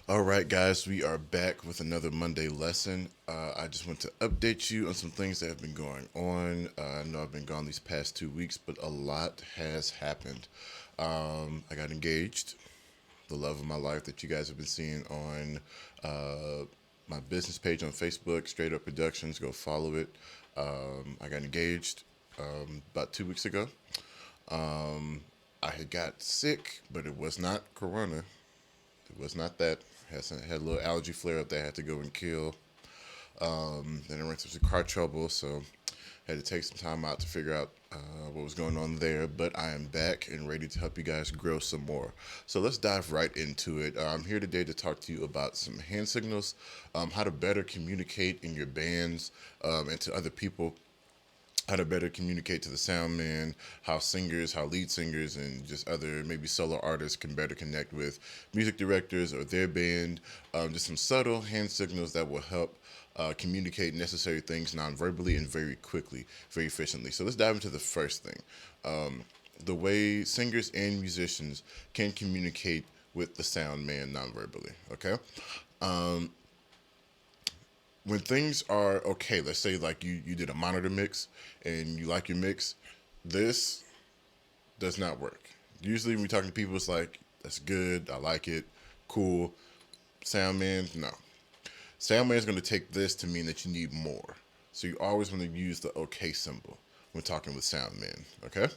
All right, guys, we are back with another Monday lesson. I just want to update you on some things that have been going on. I know I've been gone these past 2 weeks, but a lot has happened. I got engaged, the love of my life that you guys have been seeing on my business page on Facebook, Straight Up Productions. Go follow it. I got engaged about 2 weeks ago. I had got sick, but it was not Corona. It was not that. Had a little allergy flare up that I had to go and kill. Then I ran into some car trouble, so had to take some time out to figure out what was going on there. But I am back and ready to help you guys grow some more. So let's dive right into it. I'm here today to talk to you about some hand signals, how to better communicate in your bands and to other people, how to better communicate to the sound man, how singers, how lead singers, and just other maybe solo artists can better connect with music directors or their band. Just some subtle hand signals that will help communicate necessary things non-verbally and very quickly, very efficiently. So let's dive into the first thing. The way singers and musicians can communicate with the sound man non-verbally. Okay, when things are okay, let's say like you did a monitor mix and you like your mix, this does not work. Usually when we're talking to people, it's like, that's good, I like it, cool. Sound man, no. Sound man is going to take this to mean that you need more. So you always want to use the okay symbol when talking with sound man, okay?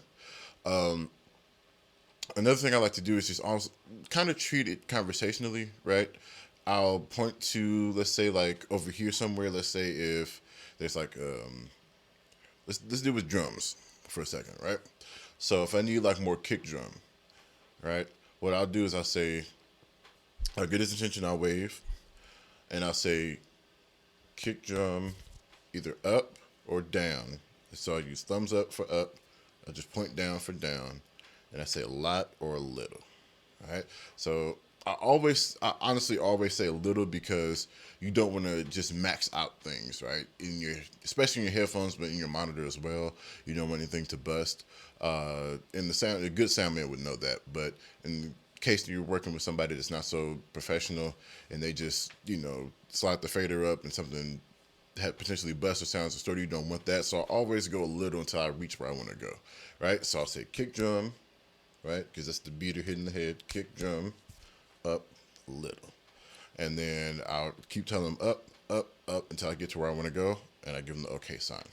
Another thing I like to do is just also kind of treat it conversationally, right? I'll point to, let's say, like over here somewhere. Let's say if there's like let's do with drums for a second, right? So if I need like more kick drum, right? What I'll do is I'll get his attention, I'll wave, and I'll say kick drum either up or down. So I use thumbs up for up. I just point down for down, and I say a lot or a little. All right. So I honestly always say a little because you don't want to just max out things, right? Especially in your headphones, but in your monitor as well. You don't want anything to bust. And a good sound man would know that. But in case you're working with somebody that's not so professional and they just, slide the fader up and something had potentially bust or sounds distorted, you don't want that. So I always go a little until I reach where I want to go, right? So I'll say kick drum, right? Because that's the beater hitting the head. Kick drum, up, little. And then I'll keep telling them up, up, up until I get to where I want to go, and I give them the okay sign,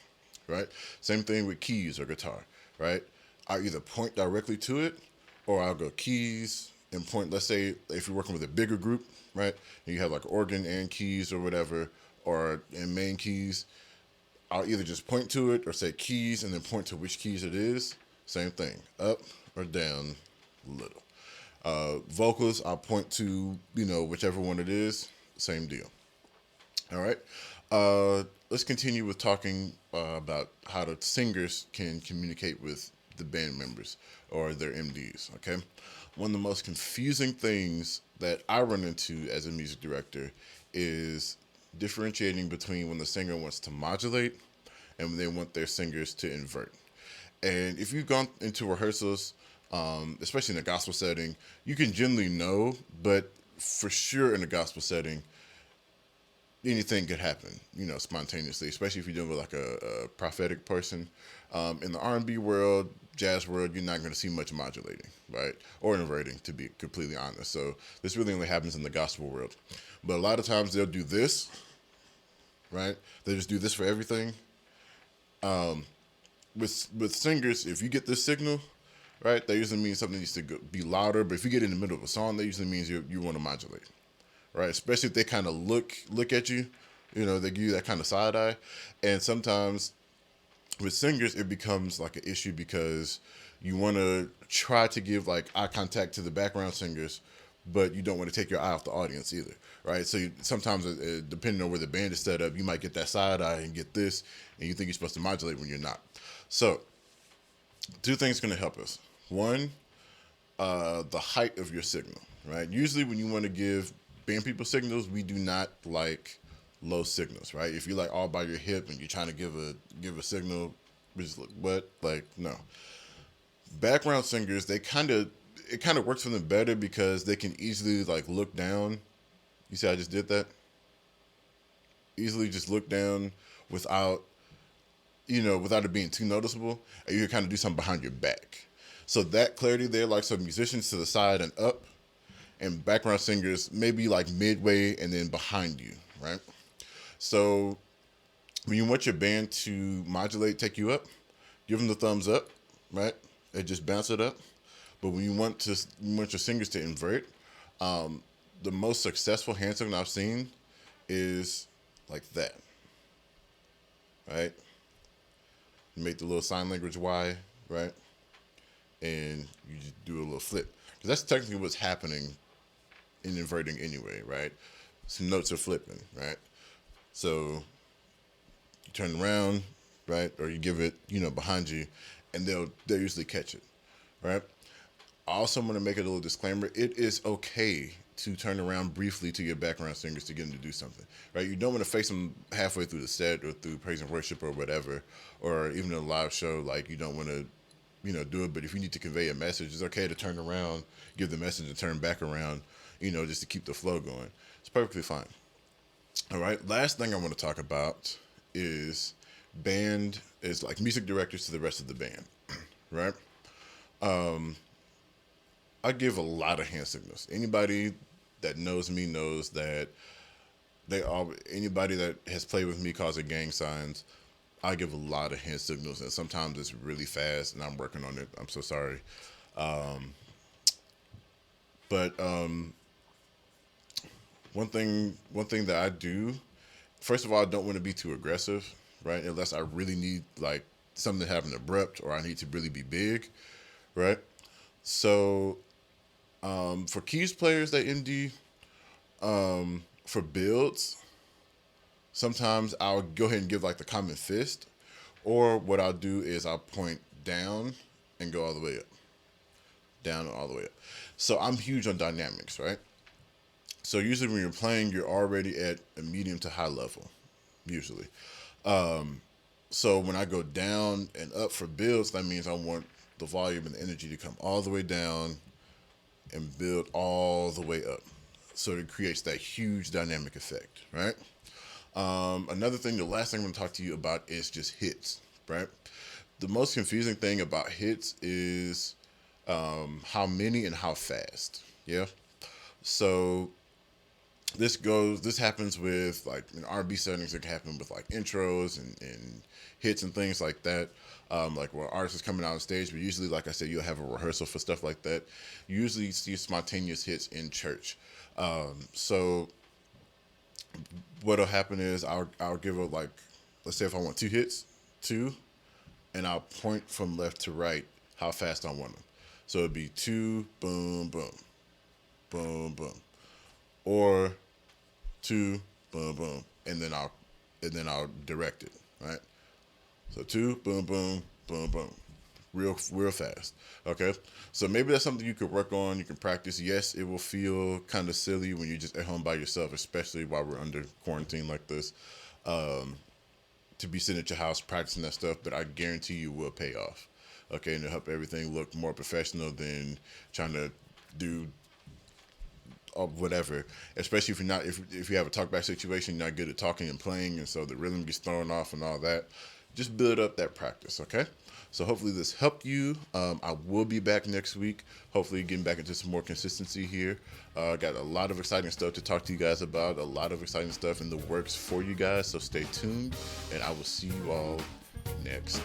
right? Same thing with keys or guitar, right? I either point directly to it, or I'll go keys and point. Let's say if you're working with a bigger group, right? And you have like organ and keys or whatever, or in main keys, I'll either just point to it or say keys and then point to which keys it is. Same thing, up or down, little. Vocals, I'll point to, whichever one it is. Same deal. All right. Let's continue with talking about how the singers can communicate with the band members or their MDs. Okay. One of the most confusing things that I run into as a music director is differentiating between when the singer wants to modulate and when they want their singers to invert. And if you've gone into rehearsals, especially in a gospel setting, you can generally know, but for sure in a gospel setting, anything could happen, spontaneously, especially if you're dealing with like a prophetic person. In the R&B world, jazz world, you're not going to see much modulating, right? Or inverting, to be completely honest. So this really only happens in the gospel world. But a lot of times they'll do this, right? They just do this for everything. With singers, if you get this signal, right, that usually means something needs to be louder. But if you get in the middle of a song, that usually means you want to modulate, right? Especially if they kind of look at you, they give you that kind of side eye. And sometimes with singers, it becomes like an issue because you want to try to give like eye contact to the background singers, but you don't want to take your eye off the audience either, right? So sometimes, depending on where the band is set up, you might get that side eye and get this, and you think you're supposed to modulate when you're not. So, two things going to help us. One, the height of your signal, right? Usually, when you want to give band people signals, we do not like low signals, right? If you're like all by your hip and you're trying to give a signal, we just look what like no. Background singers, it kind of works for them better because they can easily like look down You see, I just did that. Easily just look down without, without it being too noticeable, and you can kind of do something behind your back. So that clarity there, like some musicians to the side and up, and background singers maybe like midway and then behind you, right? So when you want your band to modulate, take you up, give them the thumbs up, right? And just bounce it up. But when you want your singers to invert, the most successful hand signal I've seen is like that, right? You make the little sign language Y, right? And you just do a little flip. Because that's technically what's happening in inverting anyway, right? Some notes are flipping, right? So you turn around, right? Or you give it, behind you, and they'll usually catch it, right? I also want to make it a little disclaimer. It is okay to turn around briefly to your background singers to get them to do something, right? You don't want to face them halfway through the set or through praise and worship or whatever, or even a live show. Like, you don't want to, do it. But if you need to convey a message, it's okay to turn around, give the message, and turn back around, just to keep the flow going. It's perfectly fine. All right. Last thing I want to talk about is like music directors to the rest of the band, right? I give a lot of hand signals. Anybody that knows me knows that anybody that has played with me calls it gang signs. I give a lot of hand signals, and sometimes it's really fast, and I'm working on it. I'm so sorry. But one thing that I do, first of all, I don't want to be too aggressive, right? Unless I really need like something to happen abrupt, or I need to really be big, right? So for keys players that MD, for builds, sometimes I'll go ahead and give like the common fist, or what I'll do is I'll point down and go all the way up, down and all the way up. So I'm huge on dynamics, right? So usually when you're playing, you're already at a medium to high level, usually. So when I go down and up for builds, that means I want the volume and the energy to come all the way down and build all the way up. So it creates that huge dynamic effect, right? Another thing, the last thing I'm going to talk to you about is just hits, right? The most confusing thing about hits is how many and how fast, yeah? So this happens with like in R&B settings. It can happen with like intros and hits and things like that. Like where artists is coming out on stage, but usually, like I said, you'll have a rehearsal for stuff like that. You usually see spontaneous hits in church. So what'll happen is I'll give it like, let's say if I want 2 hits, 2, and I'll point from left to right how fast I want them. So it'd be 2, boom, boom, boom, boom, or 2, boom, boom, and then I'll direct it, right? So 2, boom, boom, boom, boom, real fast. Okay, so maybe that's something you could work on. You can practice. Yes, it will feel kind of silly when you're just at home by yourself, especially while we're under quarantine like this, to be sitting at your house practicing that stuff. But I guarantee you will pay off. Okay, and it'll help everything look more professional than trying to do whatever, especially if you have a talkback situation, you're not good at talking and playing, and so the rhythm gets thrown off and all that. Just build up that practice, okay? So hopefully this helped you. I will be back next week, hopefully getting back into some more consistency here. Got a lot of exciting stuff to talk to you guys about, a lot of exciting stuff in the works for you guys, so stay tuned, and I will see you all next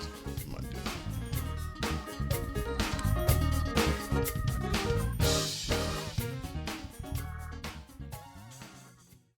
Monday.